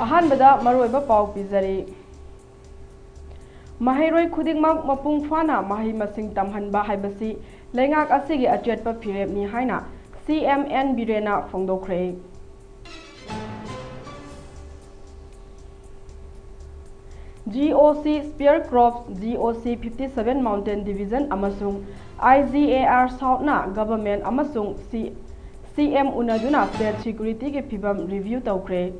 ꯑꯍꯥꯟꯕꯗ ꯃꯔꯨꯑꯣꯏꯕ ꯄꯥꯎ ꯄꯤꯖꯔꯤ ꯃꯍꯩꯔꯣꯏ ꯈꯨꯗꯤꯡꯃꯛ ꯃꯄꯨꯡ ꯐꯥꯅ ꯃꯍꯩ ꯃꯁꯤꯡ ꯇꯝꯍꯟꯕ ꯍꯥꯏꯕꯁꯤ ꯂꯩꯉꯥꯛ ꯑꯁꯤꯒꯤ ꯑꯆꯦꯠꯄ ꯐꯤꯔꯦꯞꯅꯤ ꯍꯥꯏꯅ CMN ꯕꯤꯔꯦꯟꯅ ꯐꯣꯡꯗꯣꯛꯈ꯭ꯔꯦ꯫ GOC Spear Crops GOC 57 Mountain Division amasung IGAR Southna Government amasung CM unaduna State Security ki phibam review tawkhre।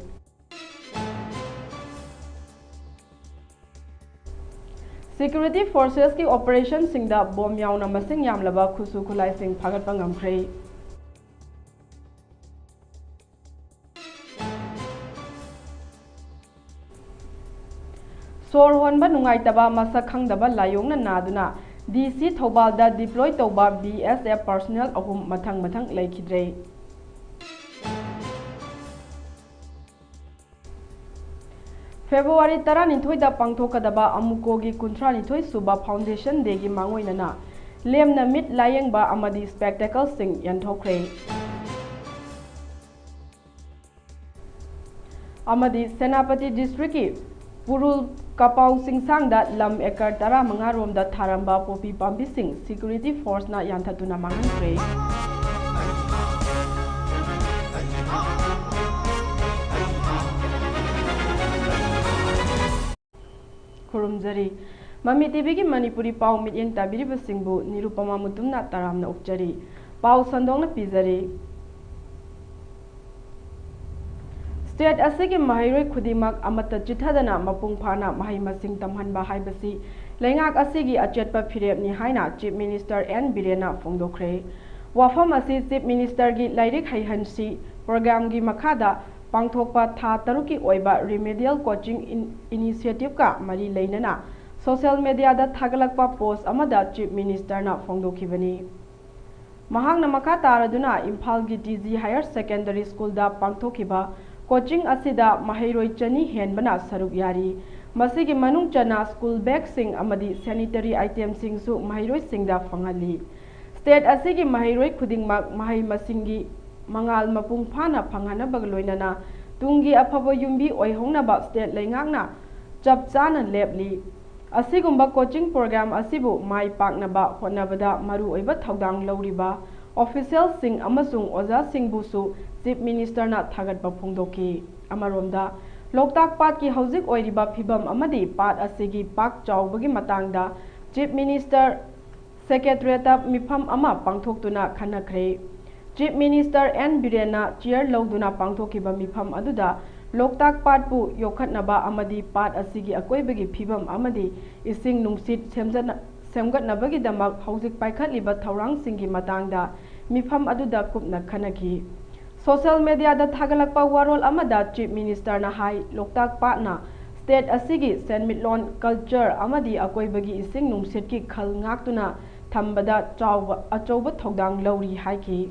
Security Forces ki operation singda bom yauna masing yamlaba khusu khulai sing phagatpa ngamkhre। Sor honba nungaitaba masak khangdaba layongna naduna DC Thobalda deploy tawba BSF personnel ahum mathang laikhidre। February 12 da pangthokadaba amukogi 39 suba Foundation Day gi mangoinana lemna mit layengba amadi spectacle sing yanthokre। Amadi Senapati District ki Purul Kapau Singsangda lam ekar 15 romda tharamba popi pambi sing Security Force na yanthatuna mangankhre। Kurumjari Mami TV ki Manipuri pau mityeng tabiriba singbu Nirupama Mutumna taramna upjari pau sandongna pizari। State asigi mahairoi khudimak amata chithadana mapung phana mahai masing tamhanba haibasi lengak asigi achetpa phirepni haina Chief Minister N Birenna fongdokhre। Wafam asi Chief Minister gi lairik haihansi program gi makhada pangthokpa tha taruki oiba remedial coaching initiative ka mari leinana social media da thagalakpa post amada Chief Minister na fongdokhibani। Mahangna makha taraduna Imphal gi TG Higher Secondary School da pangthokhiba coaching asida mahairoi chani henbana saruk yari masigi manung chana school bag sing amadi sanitary items sing su mahairoi singda fangali। State asigi mahairoi khudingmak mahai masingi mangal mapung phana phanghana bagloinana tungi afaba yumbi oihongnaba state leingakna chap chana lepli asigumba coaching program asibu mai paknaba hotnabada maru oiba thaudang lauriba official sing amasung oja singbu su Chief Minister na thagatpa phongdokhi। Amaromda Loktak Pat ki hauzik oiriba phibam amadi pat asigi pak chawbagi matangda Chief Minister Secretariat mifam ama pangthoktuna khanakhre। Chief Minister N Birenna chair lawduna pangthokhiba mifam aduda Loktak Pat pu yokhatnaba amadi pat asigi akoibagi phibam amadi ising nungsit semgatnabagi damak hauzik paikhatliba thaurang singi matangda mifam aduda kupna khanakhi। Social media da thagalakpa warol amada Chief Minister na hai Loktak Pat na state asigi senmitlon culture amadi akoibagi ising nungsit ki khal ngaktuna thambada achauba thodang lauri haiki।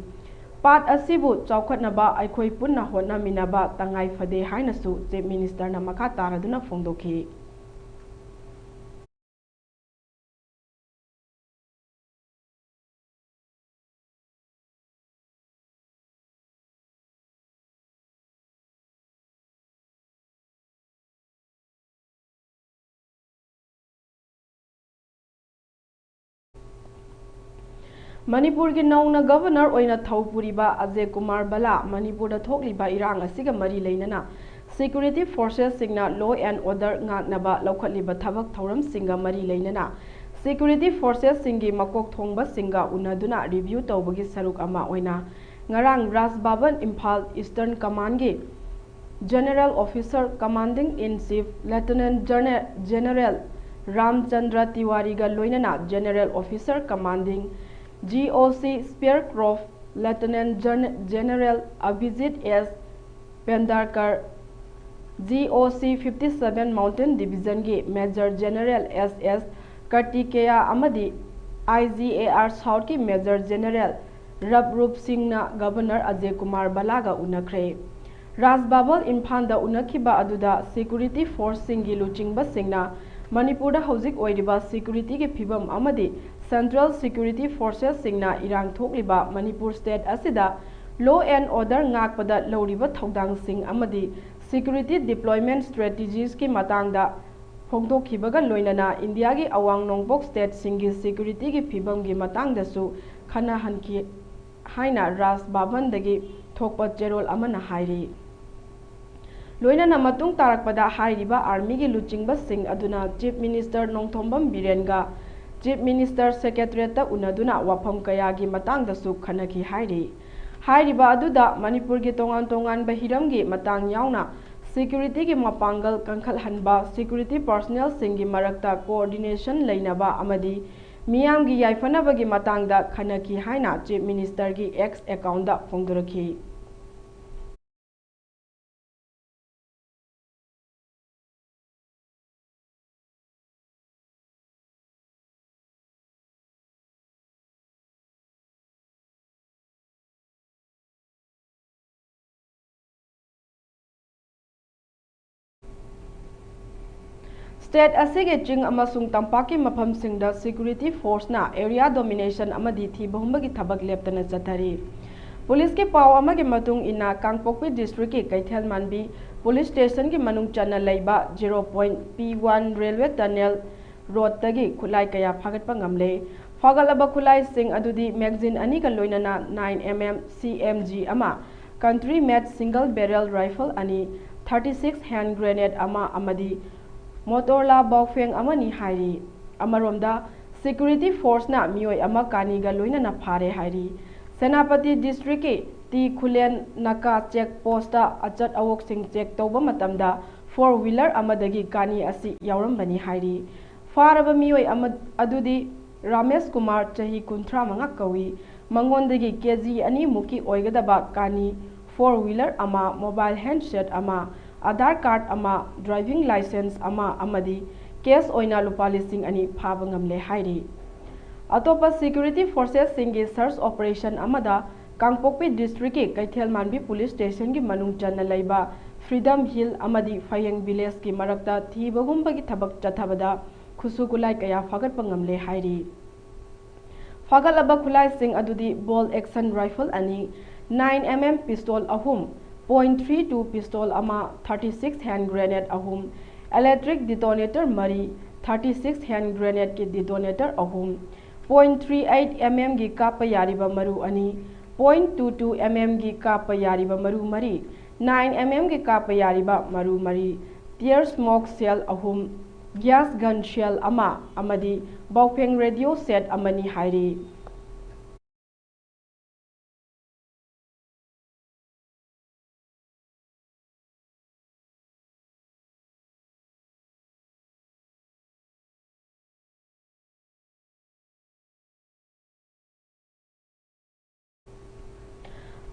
Pat asibu chawkhatnaba aikhoi punna hotnaminaba tangai phade hainasu Chief Minister na makha taraduna fongdokhi। Manipur ki nauna governor oina thaupuriba Ajay Kumar Bala Manipur da thokliba irang asiga mari leinana security forces singna law and order ngaknaba laukhatliba thabak thauram singa mari leinana security forces singi makok thongba singa unaduna review tawbagi saruk ama oina ngarang Raj Bhavan Imphal Eastern Command gi General Officer Commanding in Chief Lieutenant General Ramchandra Tiwari ga loinana General Officer Commanding GOC Spear Crops Lieutenant General Abhijit S. Pendarkar GOC 57 Mountain Division gi Major General SS Kartikeya amadi IGAR South ki Major General Rabrup Singh na Governor Ajay Kumar Bala ga unakhre। Raj Babal Imphal da unakhiba aduda security force singi luchingba singna Manipurda hौजिक ओइरिबा security की फिबम अमदी central security forces सिंगना इरांग थोकलिबा Manipur state असिदा law and order ngakpada लौरिबा थौदांग सिंग अमदी सिक्युरिटी डिप्लॉयमेंट स्ट्रेटजीज की मातांगदा फोंदोखिबगा लोइनना इंडिया की अवांग नोंगपोक स्टेट सिंगी सिक्युरिटी की फिबम की मातांगदसु खना हनकी हाइना राज बाबनदगी थोकपा चेरोल अमना हाइरी लोइनना मतुंग तारकपदा हाइरिबा आर्मी की लुचिंगबा सिंग अदुना चीफ मिनिस्टर नोंगथोंबम बिरेनगा चीफ मिनिस्टर सेक्रेटरीट उनदुना वाफम कया की मातांगदसु खनकी हाइरी हाइरिबा अदुदा मणिपुर की तोंगान तोंगान बहिरम की मातांग यावना सिक्युरिटी की मपांगल कंखल हनबा सिक्युरिटी पर्सनल सिंग की मरक्ता कोऑर्डिनेशन लेनबा अमदी मियाम की याइफनबगी मातांगदा खनकी हाइना चीफ मिनिस्टर की एक्स अकाउंट दा फोंदुरखी स्टेट असिगे चिंग अमसुंग तंपाकी मफमसिंगदा सिक्युरिटी फोर्सना एरिया डोमिनेशन अमदी थीबहुंबगी थबक लेप्तना चथरी पुलिस के पाव अमगे मतुंग इना कांगपोकपी डिस्ट्रिक्ट की कैथेल मानबी पुलिस स्टेशन की मनुंग चन्ना लेबा 0.P1 रेलवे टनल रोड तगी खुलाई कया फागटपा ngamle फागलबा खुलाई सिंग अदुदी मैगजीन अनी का लोइनना 9mm CMG अमा country made single barrel rifle अनी 36 हैंड ग्रेनेड अमा अमदी मोटोरला बाउफेंग अमनी हाइरी अमरोमदा सिक्युरिटी फोर्स ना मियोय अमा कानीगा लोइनना फारे हाइरी सेनापति डिस्ट्रिक्ट के टी खुलेन नका चेक पोस्ट अचत अवोक सिंग चेक तौबा मतमदा 4 व्हीलर अमदगी कानी असी यावरमबनी हाइरी फारबा मियोय अदुदी रामेश कुमार चाही 35 कवी मंगोंदगी केजी अनी मुकी ओइगदबा कानी 4 व्हीलर अमा मोबाइल हैंडसेट अमा आधार कार्ड अमा ड्राइविंग लाइसेंस अमा अमदी केस ओइना लुपा लिसिंग अनी फाबा ngamle हाइरी अतोपा सिक्युरिटी फोर्सेस सिंगी सर्च ऑपरेशन अमदा कांगपोकपी डिस्ट्रिक्ट के कैथेल मानबी पुलिस स्टेशन की मनुंग चन्ना लेबा फ्रीडम हिल अमदी फयंग विलेज की मरक्ता थीबगुंबगी थबक चथबदा खुसुकुलाई कया फागटपा ngamle हाइरी फागलबा खुलाई सिंग अदुदी बॉल एक्शन राइफल अनी 9mm पिस्तौल अहुम .32 पिस्तौल अमा 36 हैंड ग्रेनेड अहुम इलेक्ट्रिक डिटोनेटर मरी 36 हैंड ग्रेनेड की डिटोनेटर अहुम .38mm की काप यारिबा मरु अनी .22mm की काप यारिबा मरु मरी 9mm की काप यारिबा मरु मरी टियर स्मोक सेल अहुम गैस गन शेल अमा अमदी बाउफेंग रेडियो सेट अमनी हाइरी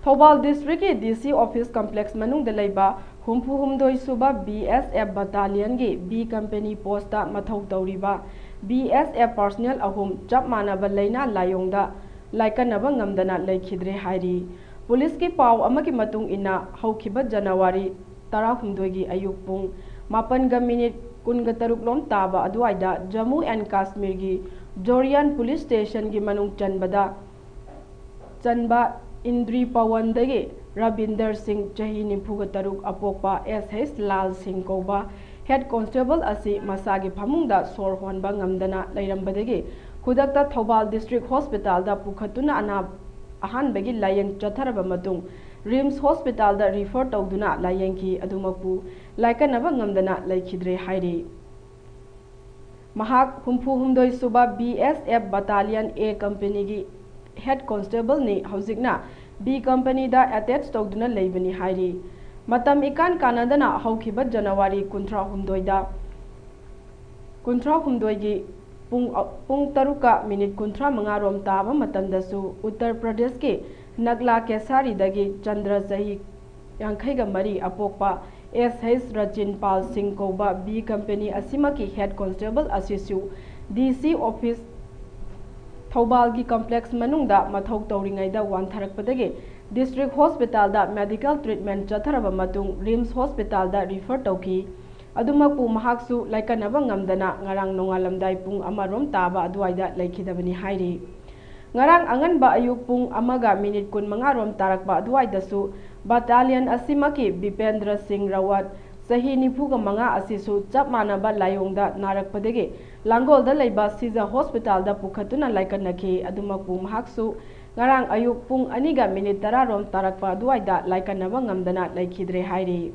थौबाल डिस्ट्रिक्ट की डीसी ऑफिस कॉम्प्लेक्स मनुंग दलेबा हुम्फु हुमदोई सुबा BSF बटालियन की B कंपनी पोस्ट मथौ तौरिबा BSF पर्सनल अहुम चप मानब लेना लायोंगदा लाइकनब ngamdana लेखिद्रे हाइरी पुलिस की पाव अमकी मतुंग इना हौखिबा जनवरी 19 की अयुक पुंग 9:13 लोम ताबा अदुवाइदा जम्मू एंड कश्मीर की जोरियन पुलिस स्टेशन की मनुंग चनबा इंद्री पवन दगे रविंदर सिंह चाही 93 अपोकपा SH लाल सिंह कौबा हेड कांस्टेबल असी मसागी फमुंगदा सोर होनबा ngamdana लेरंबदगे खुदक्ता थौबाल डिस्ट्रिक्ट हॉस्पिटल दा पुखतुना अहानबगी लायंग चथरबा मतुंग रिम्स हॉस्पिटल दा रिफर तौदुना लायंगी अदुमकपु लाइकनबा ngamdana लेखिद्रे हाइरी महाक हुम्फु हुमदोई सुबा BSF बटालियन A कंपनी की हेड कांस्टेबल ने हौजिकना B कंपनी दा अटैच तौदुना लेबनी हाइरी मतम इकान कानदना हौखिबा जनवरी 19 दा 19 की पुंग 3:35 रोम ताबा मतमदसु उत्तर प्रदेश के नगला केसारी दगी चंद्र चाही 53 अपोकपा SH रचिन पाल सिंह कौबा B कंपनी असिमकी हेड कांस्टेबल असिसु DC ऑफिस थौबाल की कॉम्प्लेक्स मनुंगदा मथौ तौरिंगैदा वानथरकपदगे डिस्ट्रिक्ट हॉस्पिटल दा मेडिकल ट्रीटमेंट चथरबा मतुंग रिम्स हॉस्पिटल दा रिफर तौकी ꯑꯗꯨꯃꯛꯄꯨ ꯃꯍꯥꯛꯁꯨ ꯂꯥꯏꯀꯠꯅꯕ ꯉꯝꯗꯅ ꯉꯔꯥꯡ ꯅꯣꯡꯉꯥꯜꯂꯝꯗꯥꯏ ꯄꯨꯡ 1 ꯇꯥꯕ ꯑꯗꯨꯋꯥꯏꯗ ꯂꯩꯈꯤꯗꯕꯅꯤ ꯍꯥꯏꯔꯤ꯫ Ngarang anganba ayuk pung amaga minit 15 tarakba aduwaidasu battalion asimaki Bipendra Singh Rawat sahi 45 asisu chap manaba layongda narakpadagi Langolda leiba Siza Hospital da pukhatuna laikanaki adumakpu mahaksu ngarang ayuk pung 2 minit 10 tarakba aduwaida laikanaba ngamdana laikhidre hairi.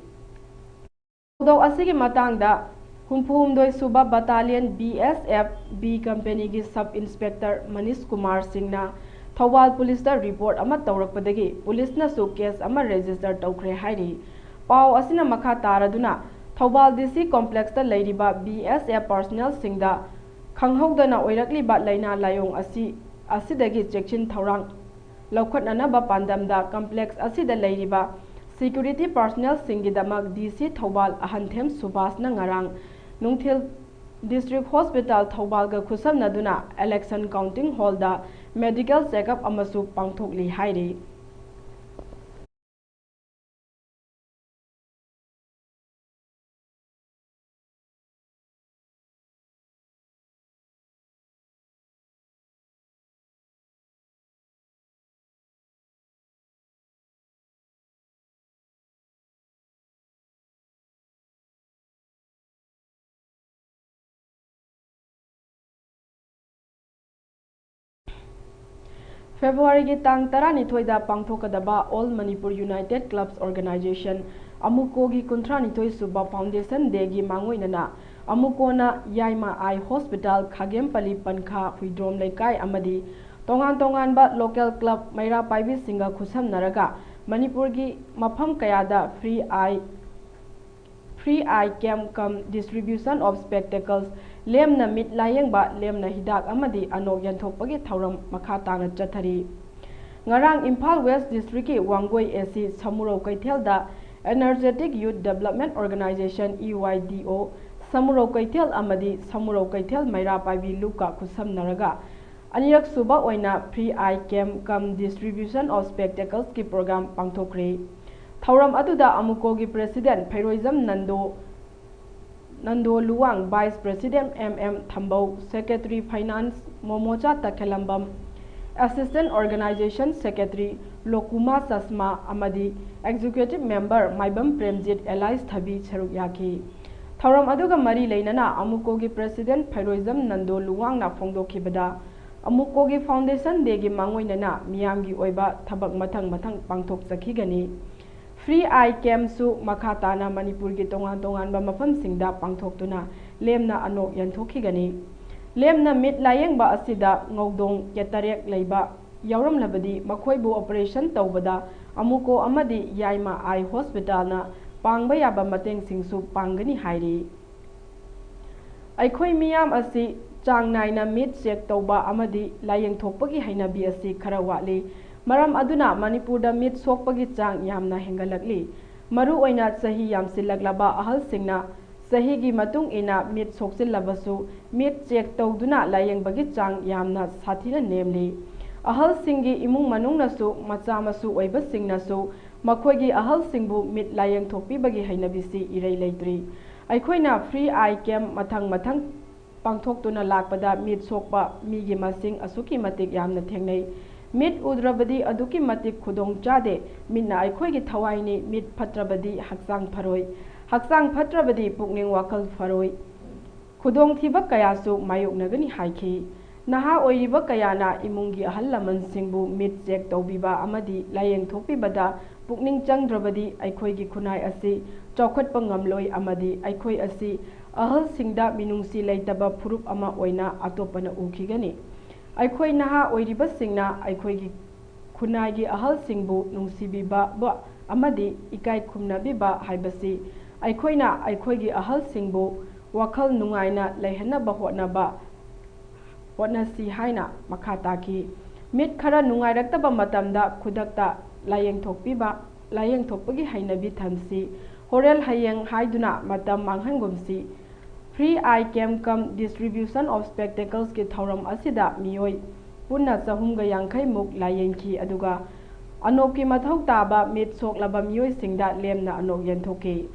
Thaudak asigi matangda 64 suba battalion BSF B company gi sub inspector Manish Kumar Singh na Thawal police da report ama tawrakpadagi police na su case ama register tawkhre hairi. Pau asina makha taraduna Thawal DC complex da leiriba BSF personnel sing da khanghaudana oirakliba laina layong asidagi check-in thawrang laukhatnanaba pandamda complex asida leiriba security personnel singidamak DC Thawal Ahanthem Subhas na ngarang Nungthil District Hospital Thawal ga khusamnaduna election counting hall da medical check-up amasu pangthokli hairi. February ki tang 12 da pangthokadaba All Manipur United Clubs Organization Amuko gi 32 suba foundation day gi mangoinana Amuko na Yaima Eye Hospital Khagempali Pankha Huidrom Laikai amadi tongan ba local club Maira Paibi Singa khusamnaraga Manipur gi mafam kayada free eye camp cum distribution of spectacles lemna mit layeng ba lemna hidak amadi anok yanthokpagi thauram makha tangna chathari. Ngarang Imphal West District ki Wangoi AC Samuro Kaithel da Energetic Youth Development Organization EYDO Samuro Kaithel amadi Samuro Kaithel Maira Paibi Luka khusamnaraga anirak suba oina free eye camp cum distribution of spectacles ki program pangthokre. Thauram aduda Amuko gi President Phairoizam Nando Luwang, Vice President Thambau, Secretary Finance Momocha Takhelambam, Assistant Organization Secretary Lokuma Sasma Amadi, Executive Member Maibam Premjit Elias Thabi Charuk Yaki. Thauram aduga mari leinana Amuko gi President Phairoizam Nando Luwang na phongdokhibada Amuko gi Foundation Day gi mangoinana miyamgi oiba thabak mathang pangthok chakhigani. Free eye camp su makhatana Manipur gi tongan ba mafam singda pangthoktuna lemna anok yanthokigani. Lemna mit layeng ba asida ngawdong ketarek leiba yauram labadi makhoibu operation tawbada Amuko amadi Yaima Eye Hospital na pangba yaba mateng singsu pangani hairi. Aikhoi miyam asi chang naina mit check tawba amadi layeng thokpagi hainabi asi khara watli. Maram aduna Manipur da mit sokpagi chang yamna hengalakli. Maru oina sahi yamsilaglaba ahal singna sahi gi matung ina mit soksilabasu mit check tawduna layengbagi chang yamna sathina nemli. Ahal singi imung manungnasu macha masu oiba singnasu makhoigi ahal singbu mit layeng thokpibagi hainabisi irei leitri. Aikhoina free eye camp mathang pangthoktuna lakpada mit sokpa migi masing asuki matik yamna thengnei. Mit udrabadi aduki matik khudong chade mitna aikhoigi thawaini mit phatrabadi haksang pharoi haksang phatrabadi pukning wakal pharoi khudong thiba kayasu mayoknagani haikhi. Naha oiriba kayana imungi ahal laman singbu mit check tawbiba amadi layeng thokpibada pukning changdrabadi aikhoigi khunai asi chawkhatpa ngamloi amadi aikhoi asi ahal singda minungsi leitaba phurup ama oina atopana ukhigani. Aikhoi naha oiriba singna aikhoigi khunai gi ahal singbu nungsibiba ba amadi ikai khumnabiba haibasi aikhoina aikhoigi ahal singbu wakhal nungaina leihanaba hotnasi haina makha taki. Mit khara nungairakta matamda khudakta layeng thokpagi hainabi thamsi horel hayeng haiduna matam manghangumsi. Free eye camp cum distribution of spectacles ki thauram asida miyoi punna 350 muk layengki aduga anokki mathau taba mit soklaba miyoi singda lemna anok yenthoki.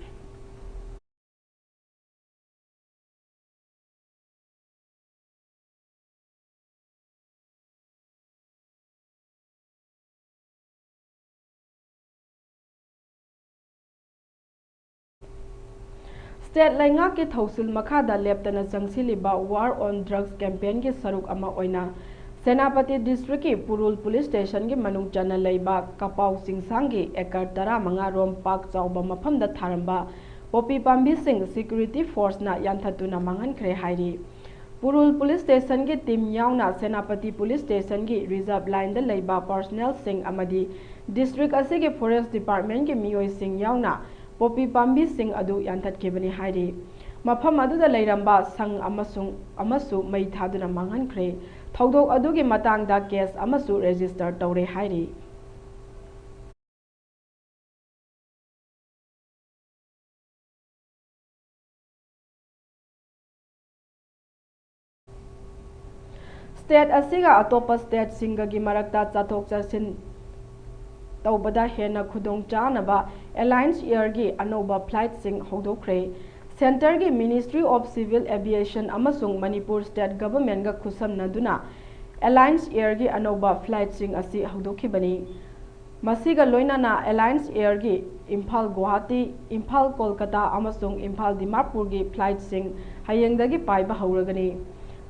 State Laingaki Thausil Makada Leptana Changsiliba War on Drugs campaign ki saruk ama oina Senapati District ki Purul Police Station ki manung chana leiba Kapau Singsangi ekar tara manga rom park chauba mafamda tharamba Popi Pambi Singh Security Force na yanthatuna mangan khre hairi Purul Police Station ki team yauna Senapati Police Station ki reserve line da leiba personnel sing amadi district asige forest department ki miyoi sing yauna Popi Pambi Singh adu yanthatkibani hairi mafam aduda leiramba sang amasu mai thaduna mangankhre thaudok adugi matangda case amasu register tawre hairi State asiga atopa state singagi marakta chathok chasin tawbada hena khudong chanaba Alliance Air gi anoba flight sing hodokre Center gi Ministry of Civil Aviation amasung Manipur State Government ga khusamnaduna Alliance Air gi anoba flight sing asi hodokhibani masiga loinana Alliance Air gi Imphal Guwahati Imphal Kolkata amasung Imphal Dimapur gi flight sing hayengdagi paiba hauragani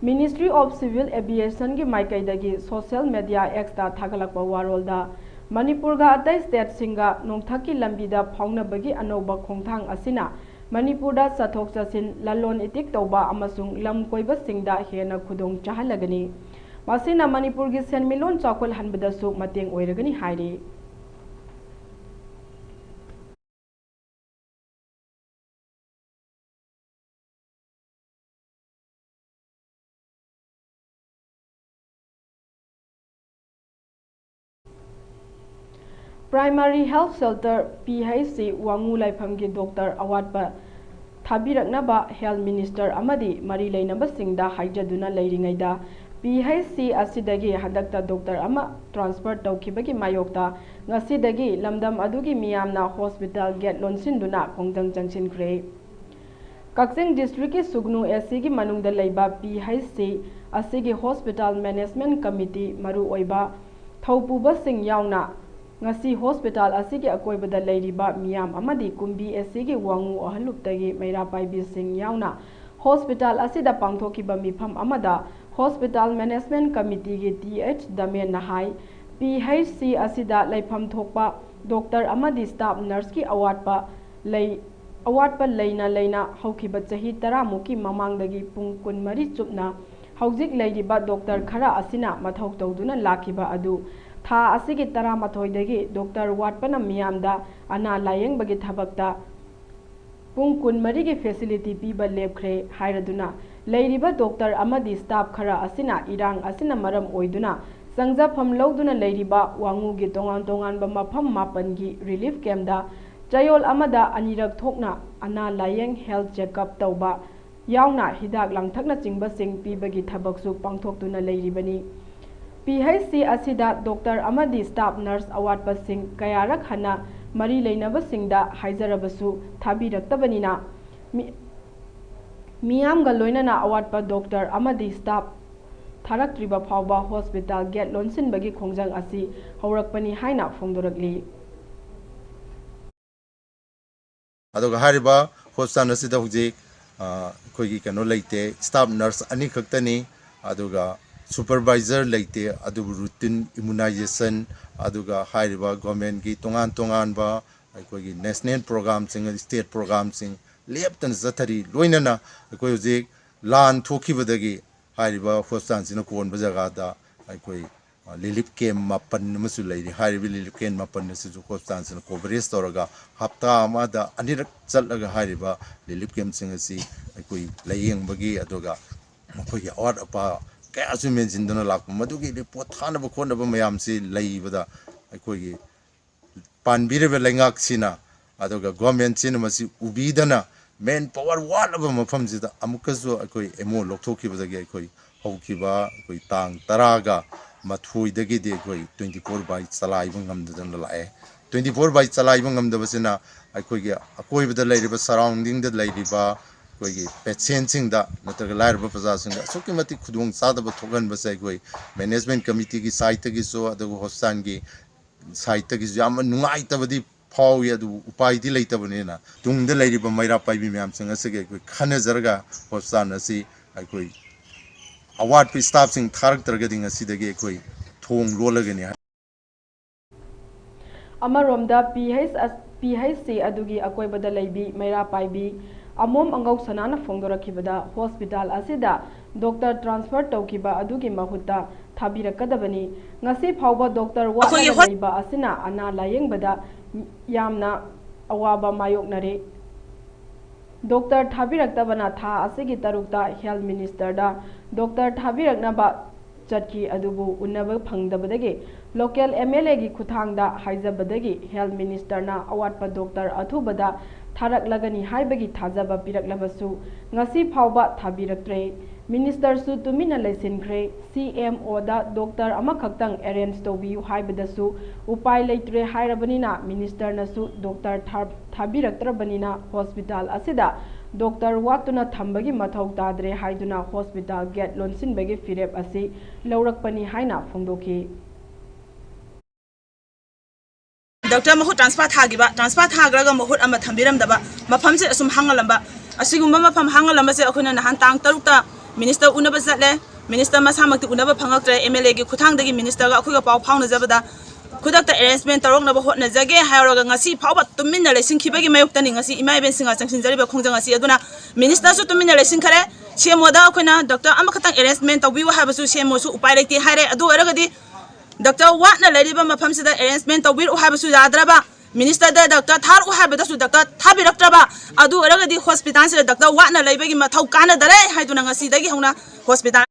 Ministry of Civil Aviation gi maikaidagi social media extra thagalakpa warolda Manipur ga atai state singa nongthaki lambida phaunabagi anoba khongthang asina Manipur da chathok chasin lalon itik toba amasung lam koiba singda hena khudong chahalagani masina Manipur gi senmilon chakol hanbada su mateng oiragani hairi Primary Health Shelter PHC Wangu Laifamgi Dr. Awatpa Thabiraknaba Health Minister Amadi Mari Lainaba Singda Haijaduna Leiringaida PHC asidagi hadakta Dr. Ama transfer tawkhibagi mayokta ngasidagi lamdam adugi miyamna hospital gate lonsinduna khongdang changsinkhre Kakching District ki Sugnu SC gi manungda leiba PHC asigi Hospital Management Committee maru oiba thaupuba sing yauna ngasi hospital asigi akoibada leiriba miyam amadi kumbi SC wangu ahaluptagi meira paibi sing yauna hospital asida pangthokiba mifam amada hospital management committee gi TH Damen nahai PHC asida leifam thokpa doctor amadi staff nurse ki awatpa leina haukiba chahi 10 muki mamangdagi pung 14 chupna haujik leiriba doctor khara asina mathau tawduna lakiba adu Tha asigi 12 dagi Dr. Watpana miyamda ana layeng bagi thabakta pung 14 gi facility piba lepkhre hairaduna leiriba doctor amadi staff khara asina irang asina maram oiduna sangja pham loduna leiriba wangu gi tongan ba mafam mapan gi relief camp da chayol amada anirak thokna ana layeng health checkup tawba yauna hidak langthakna chingba sing pibagi thabaksu pangthoktuna leiribani PHC asida Dr. Amadi staff nurse awatpa sing kayarak hana mari leinaba singda haijarabasu thabiraktabanina miyam ga loinana awatpa Dr. Amadi staff tharaktriba phawba hospital gate lonsinbagi khongjang asi haurakpani haina phongdorakli adoga hariba hospital asida hujik koigi kano leite staff nurse ani khaktani adoga supervisor leite adu routine immunization aduga hariba government ki tongan ba koigi national program sing state program sing leptan zathari loinana koi hujik lan thokibadagi hariba hospital sina kon bajaga da koi relief camp mapan masu leiri hariba relief camp mapan su hospital sina coverage toraga hapta amada anirak chatlaga hariba relief camp sing asi koi layeng bagi aduga koi award apa kaya asu menjindana lakpa madugi report thanaba khonaba mayamsi leibada aikogi panbirebe lengak sina adoga government sina masi ubidana main power walaba mafamsida amukazu aikoi emo lokthokibadagi aikoi haukiba aikoi tang taraga mathuidagi de aikoi 24 by chalaiba ngamdadana lae 24 by chalaiba ngamdabasina aikogi akoibada leiriba surrounding da leiriba कोई patient सिंग दा नतरग लाइरब प्रजा सिंग दा सोकि मति खुदुंग सादब थोगन बसे कोई management committee की site की सो अदग होस्तान की साइट की याम नुंगाई तबदी फावी उपाय लेना तुंग मैरा पाई मैम से खनजरगा हॉस्पिटल अखोई अवाट स्टाफ थारगदी थोंग लोलगनी अमरोमदा PHC अदुगी अकोइबदा लैबी मैरा पाइबी अमोम अंगौ सनाना फोंदोरखिबदा हॉस्पिटल असिदा डॉक्टर ट्रांसफर तौखिबा अदुगी महुत्ता थाबिरकदबनी ngasi phawba doctor wa laiba asina ana layengbada yamna awaba mayoknare doctor thabiraktabana tha asigi tarukta health minister da doctor thabiraknaba चटकी अदुबु उन्नब फंगदबदगे लोकल MLA की खुथांगदा हाइजबदगे हेल्थ मिनिस्टर ना अवाटपा डॉक्टर अथुबदा थारकलगनी हाइबगी थाजबा पिरकलबसु ngasi फावबा थाबिरक्त्रे मिनिस्टर सु तुमिना लैसिनख्रे CMO दा डॉक्टर अमखक्तंग अरेंज तोबियु हाइबदसु उपाय लेत्रे हाइरबनिना मिनिस्टर नसु डॉक्टर थाबिरक्त्रबनिना हॉस्पिटल असिदा डॉक्टर वातुना थंबगी मथौ ताद्रे हाइदुना हॉस्पिटल गेट लोनसिनबगी फिरेप असि लौरकपनी हाइना फोंदोखि डॉक्टर महु ट्रांसफर थाग्रगा महु अमा थंबिरमदबा मफम से असुम हांगलंबा असिगुम्बा मफम हांगलंबा से अखुना नहान तांग तरुक्ता मिनिस्टर उनबा चले मिनिस्टर मसामक्ति उनबा फंगक्त्रे MLA की खुथांगदगी मिनिस्टर गा अखुगा पाव फाउनजबदा खुदक्ता अरेंजमेंट तौरनब होटनजगे हायरगा ngasi फावबा तुमिना लेसिंखिबगी मायोक्तनि ngasi इमा इबेन सिंगा चंगसिनजरिबा खोंजंग asi aduna minister su तुमिना लेसिंखरे CMO दा अखुना डॉक्टर अमखतंग अरेंजमेंट तौबिउ हाबसु CMO सु उपाय लेते हारे अदु अरगदी डॉक्टर वाटना लेरिबा मफमसिदा अरेंजमेंट तौबिउ हाबसु याद्रबा मिनिस्टर दा डॉक्टर थार हाबदसु डॉक्टर थाबिरक्त्रबा अदु अरगदी हॉस्पिटल से डॉक्टर वाटना लेबगी मथौ कानदरे हाइदुना ngasi दगी हौना hospital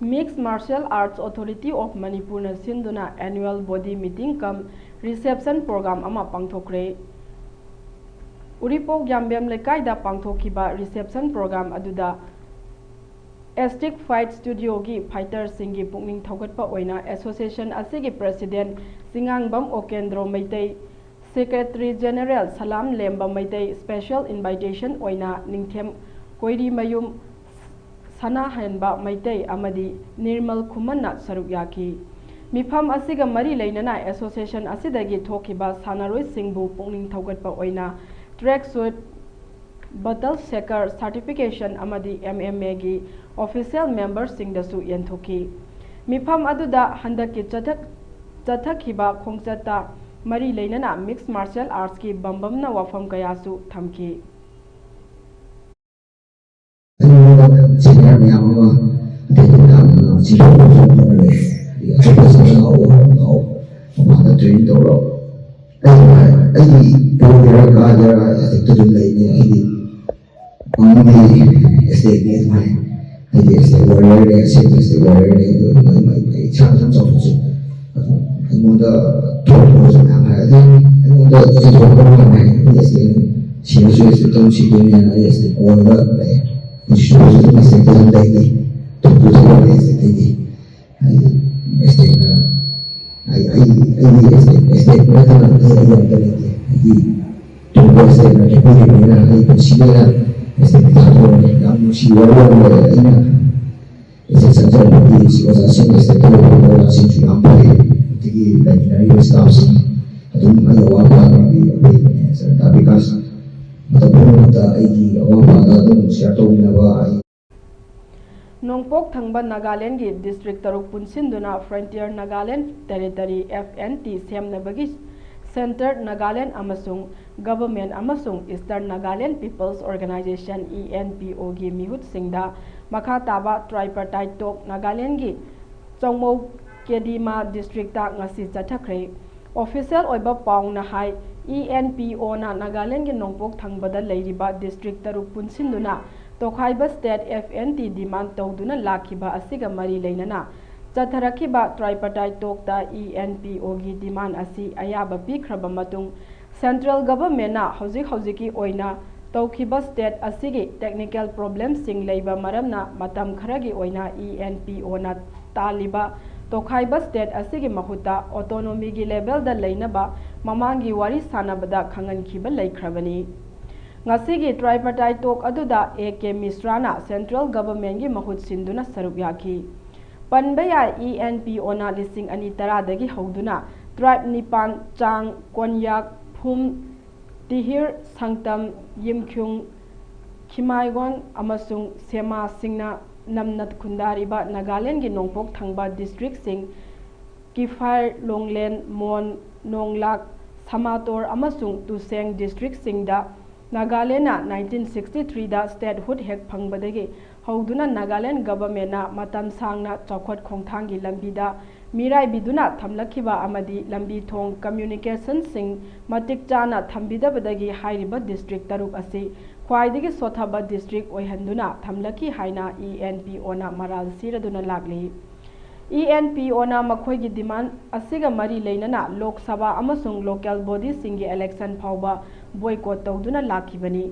Mixed Martial Arts Authority of Manipur na sinduna annual body meeting kam reception program ama pangthokre Uripok Yambem lekai da pangthokiba reception program aduda Stick Fight Studio gi fighter singi pukning thogatpa oina association asigi president Singangbam Okendro Meitei Secretary General Salam Lemba Meitei special invitation oina ningthem koiri mayum Sana Hanba Maitei Amadi Nirmal Kumana Sarukyaki Mifam Asiga Mari Lainana Association Asidagi Tokiba Sanaroi Singbu Pungling Togatpa Oina Tracksuit Battle Shaker Certification Amadi MMA gi official members Singdasu Yentoki Mifam Aduda Handaki Chatakhiba Khongchata Mari Lainana Mixed Martial Arts ki Bambamna Wafam Kayasu Thamki senior yang dia tentang jiwa orang dia apa sahaja orang ada train tu loh. Ini kalau kerja itu juga ini Mami SDB mai, ini SDB warrior dia, SDB warrior dia itu mai cara macam tu. Munda tu macam apa? Munda tu macam mai, SDB siapa itu东西里面SDB warrior dia. Isu masih dalam lagi, tentu saja masih lagi. Mesti mesti berada dalam yang lagi. Tunggu saya nak pergi mana? Persila mesti tahu kamu siapa ini. Ini saja pergi situasi mesti tahu orang situ apa. Jadi dari staff sih, itu ada apa tapi kas Nongpok Thangba Nagaland gi district taruk punsinduna Frontier Nagaland Territory FNT semnabagi Center Nagaland amasung Government amasung Eastern Nagaland People's Organization ENPO gi mihut singda makha taba tripartite talk Nagaland gi Chongmo Kedima district ta ngasi chathakre official oiba paung na hai ENPO na Nagaland gi nongpok thangbada leiriba district taruk punsinduna tokhaiba state FNT demand tawduna lakhiba asiga mari leinana chatharakhiba tripartite talkta ENPO gi demand asi ayaba pikraba matung central government na hojiki oina tawkhiba state asigi technical problems sing leiba maramna matam kharagi oina ENPO na taliba tokhaiba state asigi mahuta autonomy gi level da leinaba mamangi wari sanabada khangan khiba laikhrabani ngasigi tripartite talk aduda AK Misrana central government gi mahut sinduna saruk yaki panbaya ENPO na lising ani tara dagi hauduna Tribe Nipan Chang Konyak Phum Tihir Sangtam Yimkyung Khimaigon amasung Sema Singna Namnat Kundariba Nagaland gi Nongpok Thangba district sing Kifar Longlen Mon Nonglak Samator amasung Tuseng district singda Nagaland 1963 da statehood hek phangbadagi hauduna Nagaland government na matam sangna chawkhat khongthangi lambida mirai biduna thamlakhiba amadi lambi thong communication sing matik chana thambidabadagi hairiba district taruk asi khwaidagi sothaba district oihanduna thamlakhi haina ENPO na maral siraduna lagli ENPO na makhoigi demand asiga mari leinana Lok Sabha amasung local body singi election phawba boycott tawduna lakhibani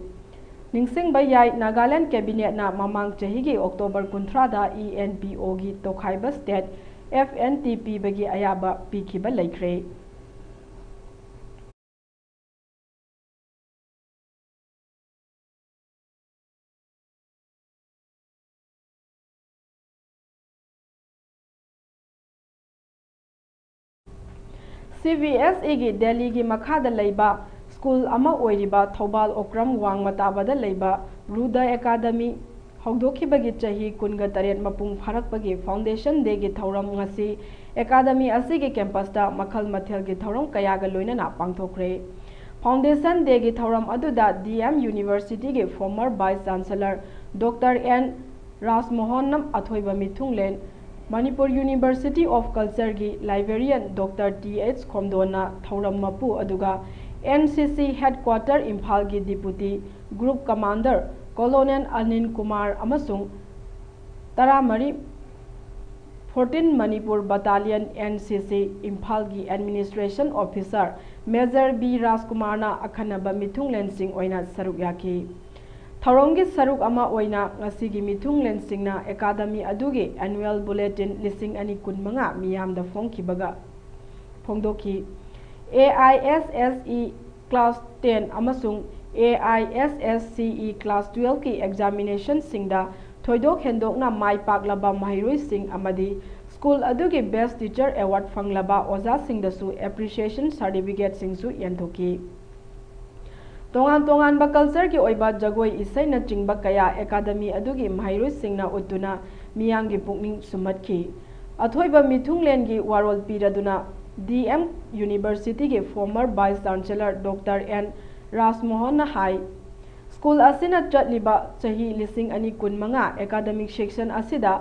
ningsing bayai Nagaland cabinet na mamang chahigi October 13 da ENPO gi tokhaiba state FNTP bagi ayaba pikhiba laikre CVSE gi Delhi gi makhada leiba school ama oiriba Thobal Okram Wang matabada leiba Ruda Academy hogdokhibagi chahi kunga taret mapung pharakpagi foundation day gi thauram ngasi academy asigi campus da makhal mathel gi thauram kayaga loinana pangthokre foundation day gi thauram aduda DM University gi former vice chancellor Dr. N Rasmohan nam athoiba mithunglen Manipur University of Culture gi librarian Dr. TH Khomdona thauram mapu aduga NCC headquarter Imphal gi deputy group commander Colonel Anin Kumar amasung Taramari 14 Manipur Battalion NCC Imphal gi administration officer Major B Rajkumar na akhanaba mithunglen sing oina saruk yaki Tharongi saruk ama oina ngasigi mithunglen singna academy adugi annual bulletin lising ani kunmanga miyamda phongkibaga phongdoki AISSE class 10 amasung AISSCE class 12 ki examination singda thoidok hendokna mai paklaba mahiroi sing amadi school adugi best teacher award phanglaba oja singdasu appreciation certificate singsu yenthoki tongan ba culture ki oiba jagoi isai na chingba kaya academy adugi mahiroi singna utuna miyangi pukning sumatkhi athoiba mithunglen gi warol piraduna DM University ki former vice chancellor Dr. N Rasmohan na hai school asina chatliba chahi lising ani kunmanga academic section asida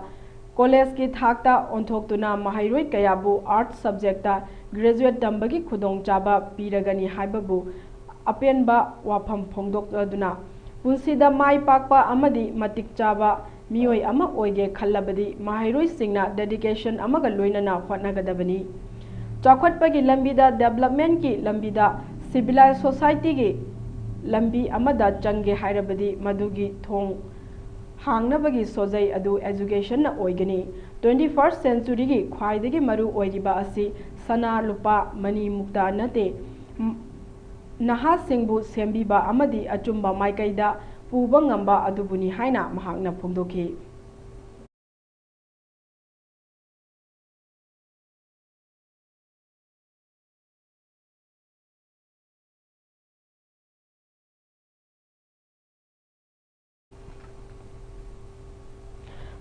college ki thakta onthokuna mahairoi kayabu art subject ta graduate tambagi khudong chaba piragani haibabu apenba wafam phongdokduna punsida mai pakpa amadi matik chaba mioi ama oige khallabadi mahairoi singna dedication amaga loinana hotnagadabani chakhatpagi lambida development ki lambida civilized society gi lambi amada change hairabadi madugi thong hangnabagi sojai adu education na oigani 21st century gi khwaidagi maru oiriba asi sana lupa mani mukta nate naha singbu sembiba amadi achumba maikaida puba ngamba adubuni haina mahakna phongdoki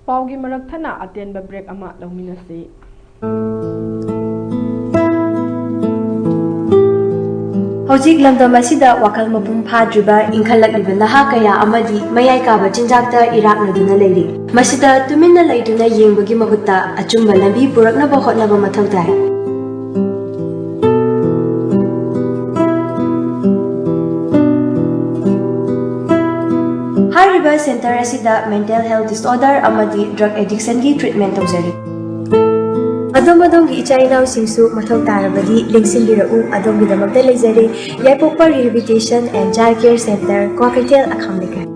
Paugi marakthana atenba break ama lawminasi Hojik lamdam asida wakal mapum phadriba inkhalakliba naha kaya amadi mayai kaba chinjakta iraknaduna leiri masida tuminna leiduna yengbagi mahutta achumba lambi puraknaba hotnaba mathau tai Hariba center asida mental health disorder amadi drug addiction gi treatment tawjari Adom-adom gi ichainaw singsu mathau tarabadi lingsinbirau adom gidamakta leizari Yaipokpa Rehabilitation and Child Care Center Kwakaitel Akhamlika.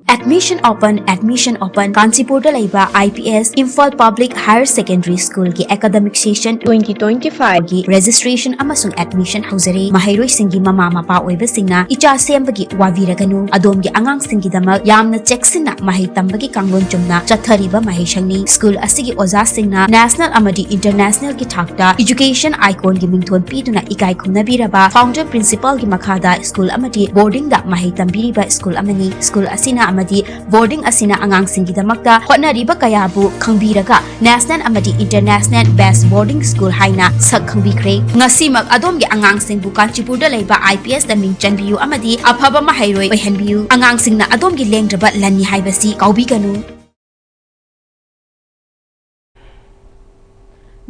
At admission open Kanchipurda laiba IPS Imphal Public Higher Secondary School gi academic session 2025 gi registration amasung admission hauzari mahairoi singi mama mapa oiba singna icha sembagi wabiraganu adomgi angang singi damak yamna checksina mahai tambagi kanglon chumna chathariba mahishangni school asigi oza singna national amadi international gi thakta education icon gi mingthon piduna ikai khumnabiraba founder principal gi makhada school amadi boarding da mahai tambiriba school amani school asina amadi boarding asina angang singi damakta hotnariba kayabu khangbiraga national amadi international best boarding school haina sak khangbikre ngasimak adomgi angang singbu Kanchipurda laiba IPS da ming chanbiyu amadi afaba mahairoi oihanbiyu angang singna adomgi lengdraba lanni haibasi kaubiganu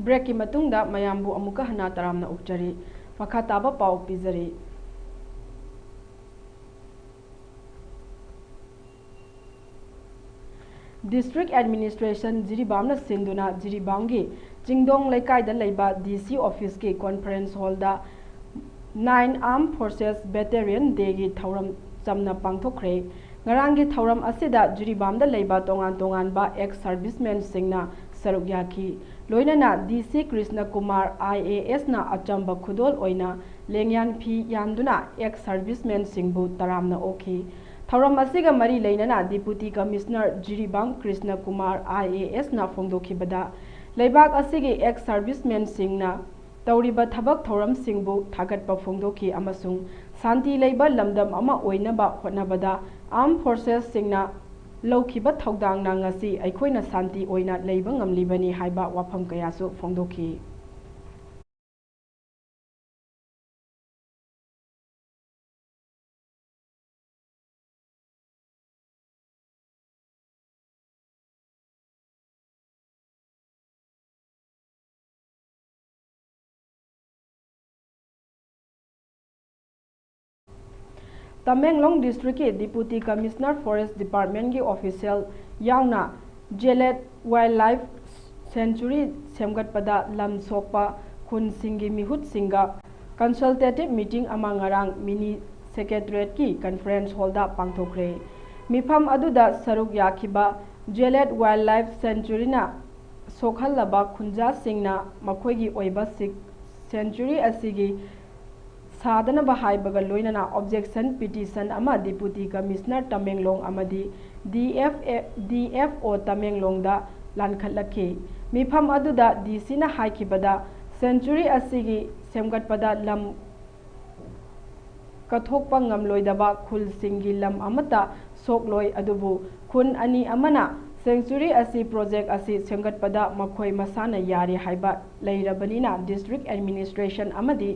break की मतुंगदा मयामबु अमुका हना तरामना उक्चरी मखा ताबा पाउ पिजरी district administration जिरीबामना सिंदुना जिरीबामगी चिंगदोंग लेकाइदा लेबा DC office के conference hall दा 9 arm forces veteran day की थौरम चमना पांगथोखरे ngaranggi thauram asida juribamda leiba tongan tongan ba ex servicemen singna saruk yaki loinana DC Krishna Kumar IAS na achamba khudol oina lengyan phi yanduna ex servicemen singbu taramna oki thauram asiga mari leinana deputy commissioner Jiribam Krishna Kumar IAS na phongdokhi bada leibak asigi ex servicemen singna तौरीबा थबक थौरम सिंगबु थागतपा फोंदोखि अमसुंग शांति लेबा लमदम अमा ओइनबा होटनबदा arm forces सिंगना लौखिबा थौदांग नांगसी अखोइना शांति ओइना लेबा ngamlibani हाइबा वाफम कयासु फोंदोखि Tamenglong district के deputy commissioner forest department के official यावना जेलेट wildlife sanctuary सेमगतपदा लम सोकपा खुन सिंगी मिहुत सिंगा consultative meeting अमा ngarang mini secretariat की conference hall दा पांगथोखरे मिफम अदुदा सरुक याखिबा जेलेट wildlife sanctuary ना सोखलबा खुंजा सिंगना मखोइगी ओइबा sanctuary असिगी साधन बहाइबगा लोइनना ऑब्जेक्शन पिटिशन अमा डिप्यूटी कमिश्नर तमेंगलोंग अमदी DFO तमेंगलोंग दा लानखलखि मिफम अदुदा DC ना हाइखिबदा सेंचुरी असिगी सेमगतपदा लम कथोकपा ngamloidaba khul singi lam amata sokloi adubu khun ani amana century असी प्रोजेक्ट असी सेमगतपदा मखोइ मसाना यारे हाइबा लेइरबनिना डिस्ट्रिक्ट एडमिनिस्ट्रेशन अमदी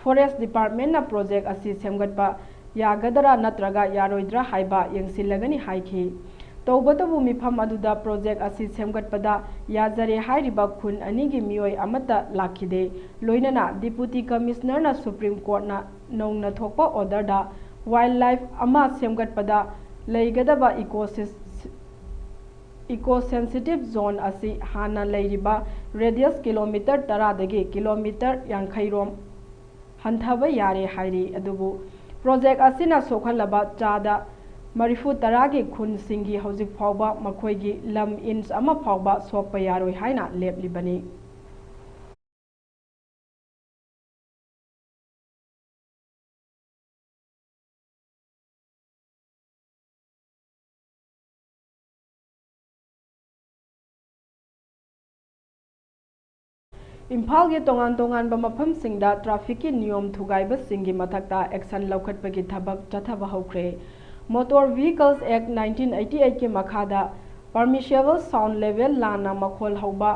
फॉरेस्ट डिपार्टमेंट ना प्रोजेक्ट असी सेमगतपा यागदरा नत्रगा यारोइद्रा हाइबा यंगसिलगनी हाइखि तौबतबु मिफम अदुदा प्रोजेक्ट असी सेमगतपदा याजरे हाइरिबा खुन अनिगी मियोय अमता लाखिदे लोइनना डिप्यूटी कमिश्नर ना सुप्रीम कोर्ट ना नौना थोकपा ऑर्डर दा वाइल्ड लाइफ अमा सेमगतपदा लेगदबा इको सेंसिटिव जोन असी हाना लेरिबा रेडियस किलोमीटर 10 दगी किलोमीटर 50 रोम हंथबा यारे हाइरी अदुबु प्रोजेक्ट असिना सोखलबा चादा 30 की खुन सिंगी हौजिक फावबा मखोइगी लम इंच अमा फावबा सोकपा यारोय हाइना लेपलिबनी इम्फाल के तोंगान तोंगान मफम सिंगदा ट्रैफिक की नियम थुगाइबा सिंगी मथक्ता एक्शन लौखटपगी थबक चथबा हौख्रे मोटर व्हीकल्स एक्ट 1988 के मखादा परमिशेबल साउंड लेवल लाना मखोल हौबा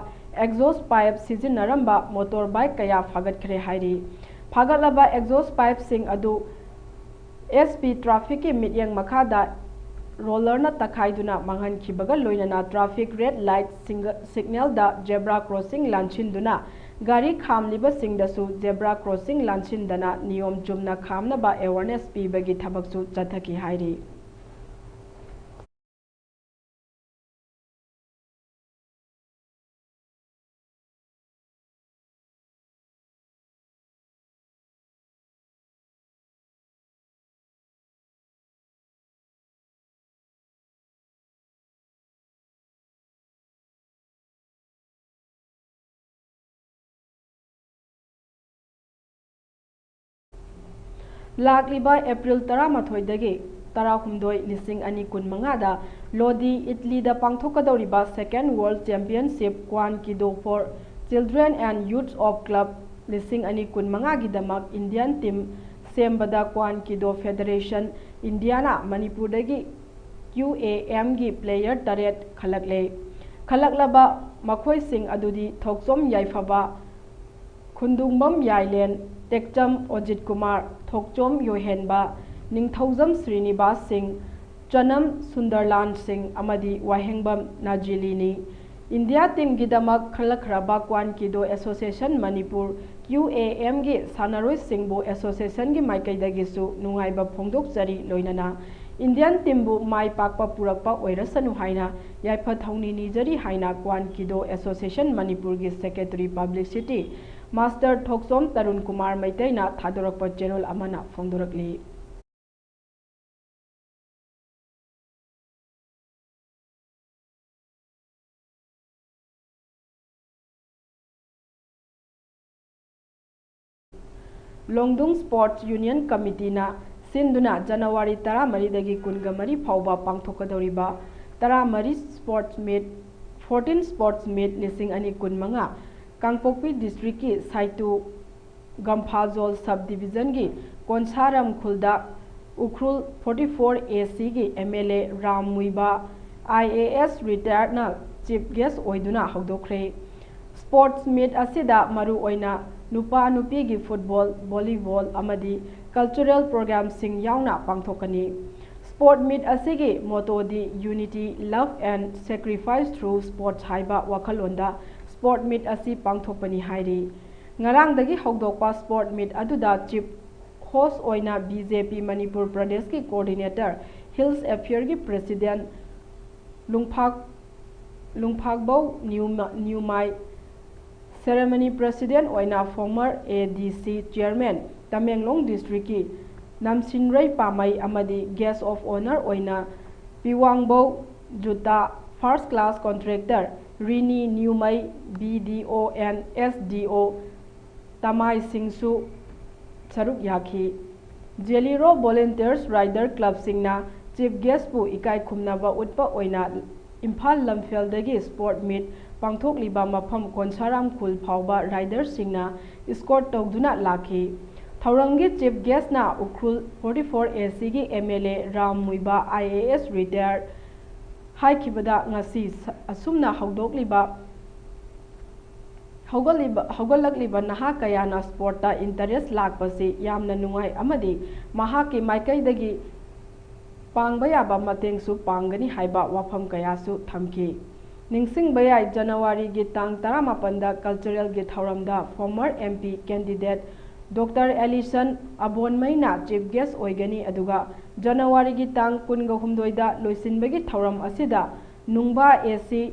एग्जॉस्ट पाइप सिजिनरंबा मोटर बाइक कया फागतखरे हाइरी फागतलबा एग्जॉस्ट पाइप सिंग अदु SP ट्रैफिक के मित्यंग मखादा रोलर ना तखाइदुना मांगहनखिबगा लोइनना ट्रैफिक रेड लाइट सिग्नल दा जेब्रा क्रॉसिंग लांछिनदुना गाड़ी खामलिबा सिंगदसु जेब्रा क्रॉसिंग लांछिनदना नियम Chumna खामनबा awareness पीबगी थबकसु चथकी हाइरी Lakliba April 13 2015 da Lodi Italy da pangthokadoriba Second World Championship Kwan Kido for Children and Youth of Club 2015 gidamak Indian team sembada Kwan Kido Federation Indiana Manipurdagi QAM gi player taret khalaklaba makhoi sing adudi thoksom yaifaba Khundungbam Yailen Tekcham Ojit Kumar Thokchom Yohenba Ningthaujam Srinivas Singh Chanam Sundarlan Singh amadi Wahengbam Najilini India team gidamak khalakhraba Kwan Kido Association Manipur QAM gi Sanaroi Singbu Association gi maikaidagisu nungaiba phongdokjari loinana Indian teambu mai pakpa purakpa oirasanu haina yaifa thauni nijari haina Kwan Kido Association Manipur gi Secretary Publicity Master Thoksom Tarun Kumar Maitaina Thadorakpa channel amana phongdorakli Longdung Sports Union Committee na Sinduna January 13 kungamari phauba pangthokadoriba 13 sports meet 14 sports meet lising ani kunmanga Kangpokpi district ki Saitu Gamphazol subdivision gi Konsaram Khulda Ukhrul 44 AC gi MLA Ram Muiba IAS retired na chief guest oiduna hawdokre sports meet asida maru oina nupa nupi gi football volleyball amadi cultural program sing yauna pangthokani sport meet asigi motto di unity love and sacrifice through sports haiba wakhalonda sport meet asi pangthokpani hairi ngarang dagi hawdokpa sport meet aduda chief host oina BJP Manipur Pradesh ki coordinator Hills Affair gi president Lungphakbau Newmai ceremony president oina former ADC chairman Tamenglong district ki Namsinrai Pamai amadi guest of honor oina Piwangbau Juta first class contractor Rini Newmai BDO and SDO Tamai Singsu Saruk Yaki Jeliro Volunteers Rider Club Singna chief guest pu ikai khumnaba utpa oina Imphal Lamfeldagi sport meet pangthokliba mafam Konsaram Khul phauba riders singna escort tawduna lakhi Thaurangi chief guest na Ukhrul 44 AC gi MLA Ram Muiba IAS retired haikibada ngasi asumna haugalakliba naha kayana sporta interest lakpasi yamna nungai amadi mahaki maikaidagi pangba yaba matengsu pangani haiba wafam kayasu thamki Ningsing Bayai January gi tang 18 da cultural gi thauramda former MP candidate Dr. Alison Abonmaina chief guest oigani aduga January gi tang 18 da loisinbagi thauram asida nungba AC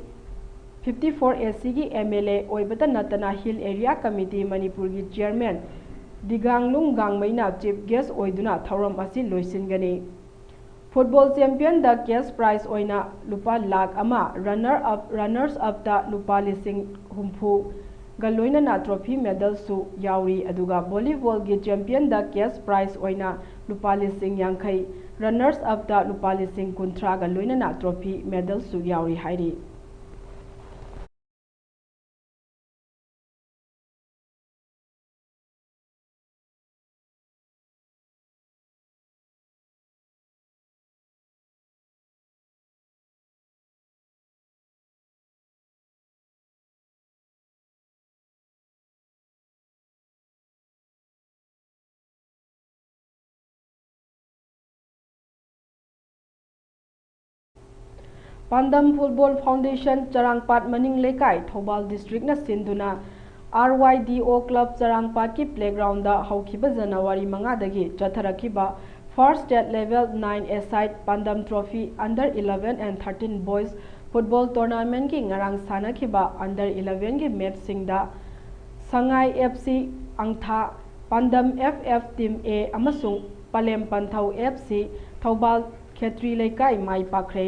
54 AC gi MLA oibata natana Hill Area Committee Manipur gi chairman Diganglung Gangmaina chief guest oiduna thauram asi loisingani Football champion da cash prize oina lupa lakh ama runners up da lupa lising humpu galoina na trophy medal su yauri aduga volleyball gi champion da cash prize oina lupa lising yankhai runners up da lupa lising kuntra galoina na trophy medal su yauri hairi Pandam Football Foundation Charangpat Maning Lekai Thobal District na sinduna RYDO Club Charangpat ki playground da haukiba January 5 dagi chatharakiba first state level 9 aside Pandam Trophy under 11 and 13 boys football tournament ki ngarang sanakiba under 11 ki match singda Sangai FC Angtha Pandam FF Team A amasung Palem Panthau FC Thobal Khetri Lekai mai pakre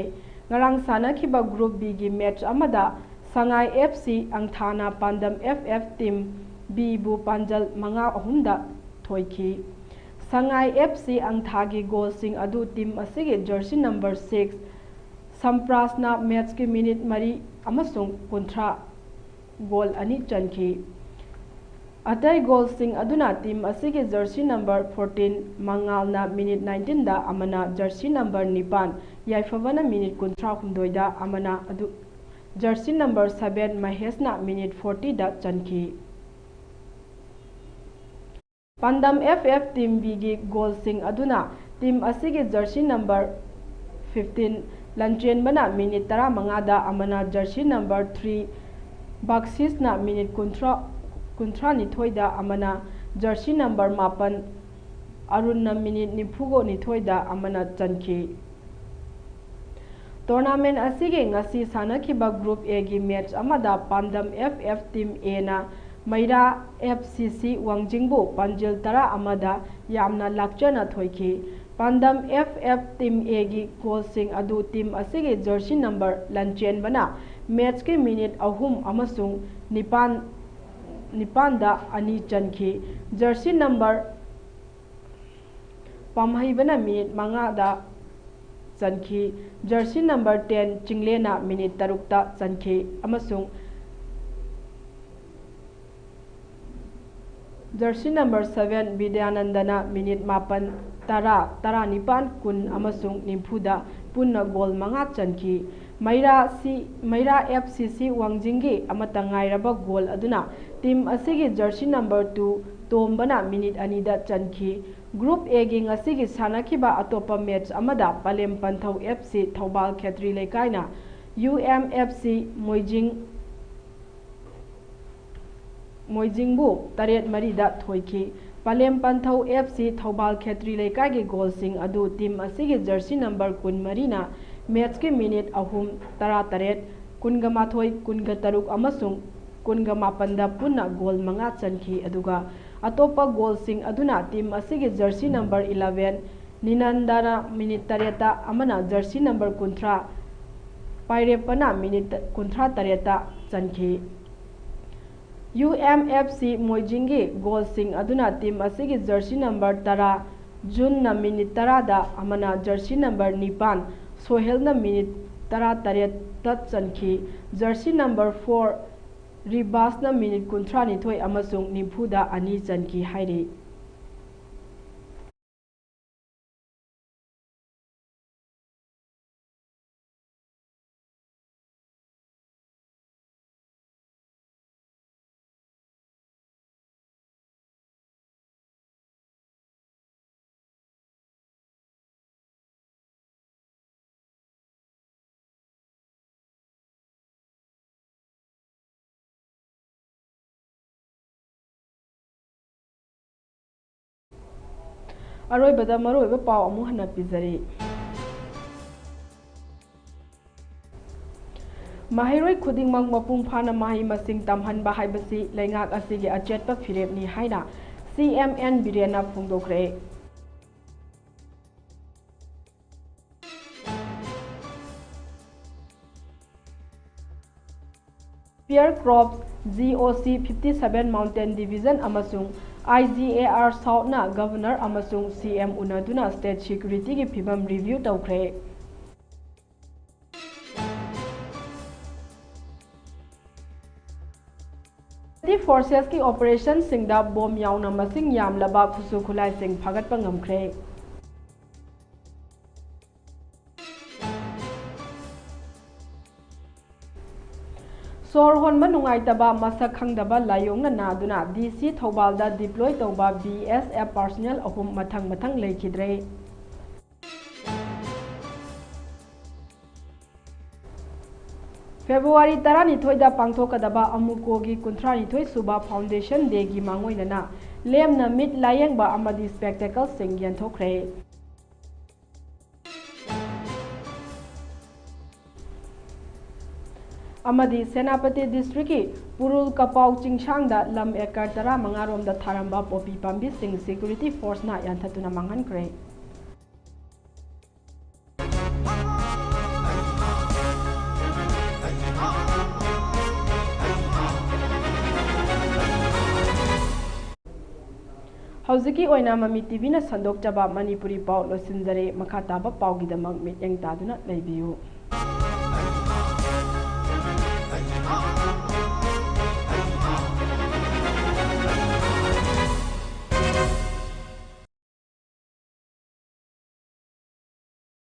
ngarang sanakiba group B gi match amada Sangai FC Angthana Pandam FF Team B bu Panjal manga ahumda thoiki Sangai FC Angthagi goalsing adu team asigi jersey number 6 Samprasna match ki minute mari amasung kontra goal ani chanki. Atai goalsing aduna team asigi jersey number 14 Mangalna minute 19 da amana jersey number 9 Yaifavana minute kontra humdoi da amana adu jersey number 7 Mahesna minute 40 da chanki. Pandam FF team B gi goalsing aduna team asigi jersey number 15 Lanchen bana minute tara mangada amana jersey number 3 Baksisna minute kontra nithoida amana jersey number 8 Arunna minute nipugo nithoida amana chanki. Tournament asigi ngasi sanakiba group A gi match amada Pandam FF team A na Maira FCC Wangjingbu Panjil tara amada yamna lakchana thoiki. Pandam FF team A gi goalsing adu team asigi jersey number Lanchen bana match ki minute ahum amasung nipan da ani chanki. Jersey number Pamhai bana minute manga da chanki. Jersey number 10 Chinglena minute tarukta chanki amasung jersey number 7 Vidyanandana minute 8 tara nipan kun amasung nimpuda punna goal manga chanki. Maira FCC Wangjinggi amata ngairaba goal aduna team asigi jersey number 2 Tombana minute anida chanki. Group A gi ngasigi sanakiba atopa match amada Palem Panthau FC Thobal Khetri Lekaina UMFC Moijingbu taret marida thoiki. Palem Panthau FC Thobal Khetri Lekai gi goalsing adu team asigi jersey number 10 na match ki minute ahum tara taret kunga mathoi kunga taruk amasung kunga mapanda punna goal manga chanki aduga atopa goalsing aduna team asigi jersey number 11 Ninandana minute tareta amana jersey number 13 Pairepana minute 13 chanki. UMFC Moijingi goalsing aduna team asigi jersey number 10 June na minute 10 da amana jersey number 9 Sohel na minute 13 chanki. Jersey number 4 Ribas na minute 12 amasung nimpuda ani chanki hairi. Aroibada maroiba pau amu hana pizari. Mahiroi khudingmang mapung phana mahi masing tamhanba haibasi leingak asigi achetpa phirepni haina CMN Birena phungdokre. Pierre Crops GOC 57 Mountain Division amasung IGAR South na Governor amasung CM unaduna State Security ki phibam review tawkhre. Forces ki operation singda bom yauna masing yamlaba khusu khulai sing phagat pa ngamkhre. Sor honba nungaitaba masak khangdaba layongna naduna DC Thobalda deploy tawba BSF personnel ahum mathang lekhidre. February 12 da pangthokadaba amukogi 39 suba Foundation Day gi mangoinana lemna mit layengba amadi spectacle sing yanthokre. Amadi Senapati District ki Purul Kapau Chingsangda lam ekar tara mangarom da tharamba popi pambi sing security force na yanthatuna manghankre. ꯍꯧꯖꯤꯛꯀꯤ ꯑꯣꯏꯅ ꯃꯃꯤ ꯇꯤꯚꯤꯅ ꯁꯟꯗꯣꯛꯆꯕ ꯃꯅꯤꯄꯨꯔꯤ ꯄꯥꯎ ꯂꯣꯏꯁꯤꯟꯖꯔꯦ ꯃꯈꯥ ꯇꯥꯕ ꯄꯥꯎꯒꯤꯗꯃꯛ ꯃꯤꯠꯌꯦꯡ ꯇꯥꯗꯨꯅ ꯂꯩꯕꯤꯌꯨ